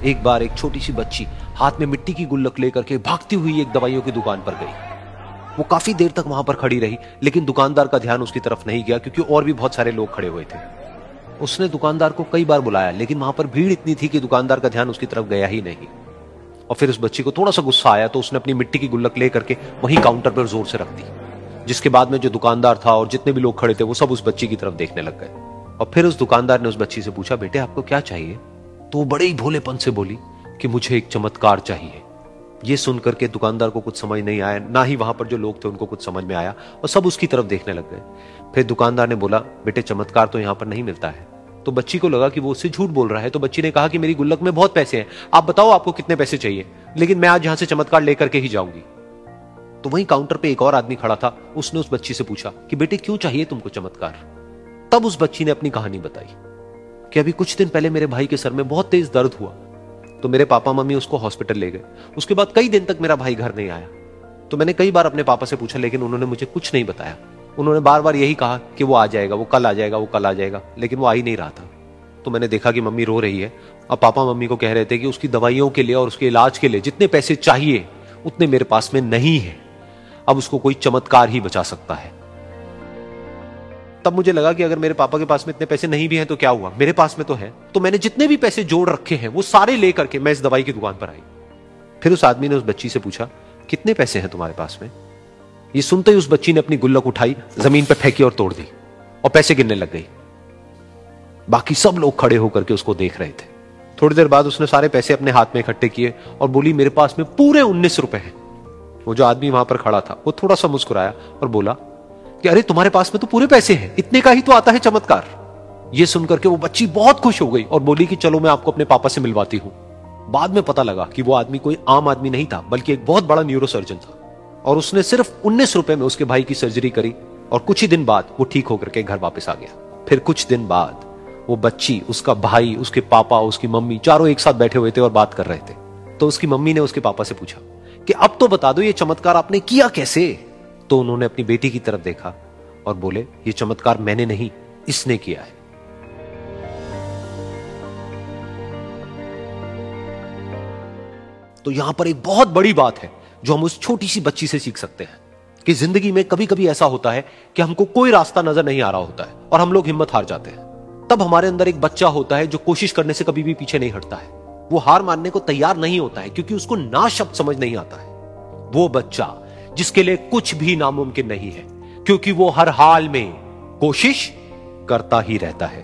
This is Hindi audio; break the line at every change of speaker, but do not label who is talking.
एक बार एक छोटी सी बच्ची हाथ में मिट्टी की गुल्लक लेकर के भागती हुई एक दवाइयों की दुकान पर गई। वो काफी देर तक वहां पर खड़ी रही, लेकिन दुकानदार का ध्यान उसकी तरफ नहीं गया क्योंकि और भी बहुत सारे लोग खड़े हुए थे। उसने दुकानदार को कई बार बुलाया, लेकिन वहां पर भीड़ इतनी थी कि दुकानदार का ध्यान उसकी तरफ गया ही नहीं। और फिर उस बच्ची को थोड़ा सा गुस्सा आया तो उसने अपनी मिट्टी की गुल्लक लेकर के वहीं काउंटर पर जोर से रख दी, जिसके बाद में जो दुकानदार था और जितने भी लोग खड़े थे वो सब उस बच्ची की तरफ देखने लग गए। और फिर उस दुकानदार ने उस बच्ची से पूछा, बेटे आपको क्या चाहिए? तो वो बड़े ही भोलेपन से बोली कि मुझे एक चमत्कार चाहिए। ये सुनकर के दुकानदार को कुछ समझ नहीं आया, ना ही वहां पर जो लोग थे उनको कुछ समझ में आया, और सब उसकी तरफ देखने लग गए। फिर दुकानदार ने बोला, बेटे चमत्कार तो यहां पर नहीं मिलता है। तो बच्ची को लगा कि वो उससे झूठ बोल रहा है, तो बच्ची ने कहा कि मेरी गुल्लक में बहुत पैसे हैं, आप बताओ आपको कितने पैसे चाहिए, लेकिन मैं आज यहां से चमत्कार लेकर के ही जाऊंगी। तो वहीं काउंटर पे एक और आदमी खड़ा था, उसने उस बच्ची से पूछा कि बेटे क्यों चाहिए तुमको चमत्कार? तब उस बच्ची ने अपनी कहानी बताई कि अभी कुछ दिन पहले मेरे भाई के सर में बहुत तेज दर्द हुआ, तो मेरे पापा मम्मी उसको हॉस्पिटल ले गए। उसके बाद कई दिन तक मेरा भाई घर नहीं आया। तो मैंने कई बार अपने पापा से पूछा, लेकिन उन्होंने मुझे कुछ नहीं बताया। उन्होंने बार बार यही कहा कि वो आ जाएगा, वो कल आ जाएगा, वो कल आ जाएगा, लेकिन वो आ ही नहीं रहा था। तो मैंने देखा कि मम्मी रो रही है, और पापा मम्मी को कह रहे थे कि उसकी दवाइयों के लिए और उसके इलाज के लिए जितने पैसे चाहिए उतने मेरे पास में नहीं है, अब उसको कोई चमत्कार ही बचा सकता है। तब मुझे लगा कि अगर मेरे पापा के पास में इतने पैसे नहीं भी हैं तो क्या हुआ, मेरे पास में तो है। तो मैंने जितने भी पैसे जोड़ रखे हैं वो सारे लेकर के मैं इस दवाई की दुकान पर आई। फिर उस आदमी ने उस बच्ची से पूछा, कितने पैसे हैं तुम्हारे पास में? ये सुनते ही उस बच्ची ने अपनी गुल्लक उठाई, जमीन पर फेंकी और तोड़ दी, और पैसे गिनने लग गई। बाकी सब लोग खड़े होकर के उसको देख रहे थे। थोड़ी देर बाद उसने सारे पैसे अपने हाथ में इकट्ठे किए और बोली, मेरे पास में पूरे 19 रुपए हैं। वो जो आदमी वहां पर खड़ा था वो थोड़ा सा मुस्कुराया और बोला कि अरे तुम्हारे पास में तो पूरे पैसे हैं, इतने का ही तो आता है चमत्कार। ये सुनकर के वो बच्ची बहुत खुश हो गई और बोली कि चलो मैं आपको अपने पापा से मिलवाती हूं। बाद में पता लगा कि वो आदमी कोई आम आदमी नहीं था, बल्कि एक बहुत बड़ा न्यूरोसर्जन था, और उसने सिर्फ 19 रुपए में उसके भाई की सर्जरी करी, और कुछ ही दिन बाद वो ठीक होकर के घर वापस आ गया। फिर कुछ दिन बाद वो बच्ची, उसका भाई, उसके पापा, उसकी मम्मी चारों एक साथ बैठे हुए थे और बात कर रहे थे। तो उसकी मम्मी ने उसके पापा से पूछा कि अब तो बता दो ये चमत्कार आपने किया कैसे? तो उन्होंने अपनी बेटी की तरफ देखा और बोले, ये चमत्कार मैंने नहीं, इसने किया है। तो यहां पर एक बहुत बड़ी बात है जो हम उस छोटी सी बच्ची से सीख सकते हैं कि जिंदगी में कभी कभी ऐसा होता है कि हमको कोई रास्ता नजर नहीं आ रहा होता है और हम लोग हिम्मत हार जाते हैं। तब हमारे अंदर एक बच्चा होता है जो कोशिश करने से कभी भी पीछे नहीं हटता है। वो हार मानने को तैयार नहीं होता है क्योंकि उसको ना शब्द समझ नहीं आता है। वो बच्चा जिसके लिए कुछ भी नामुमकिन नहीं है, क्योंकि वो हर हाल में कोशिश करता ही रहता है।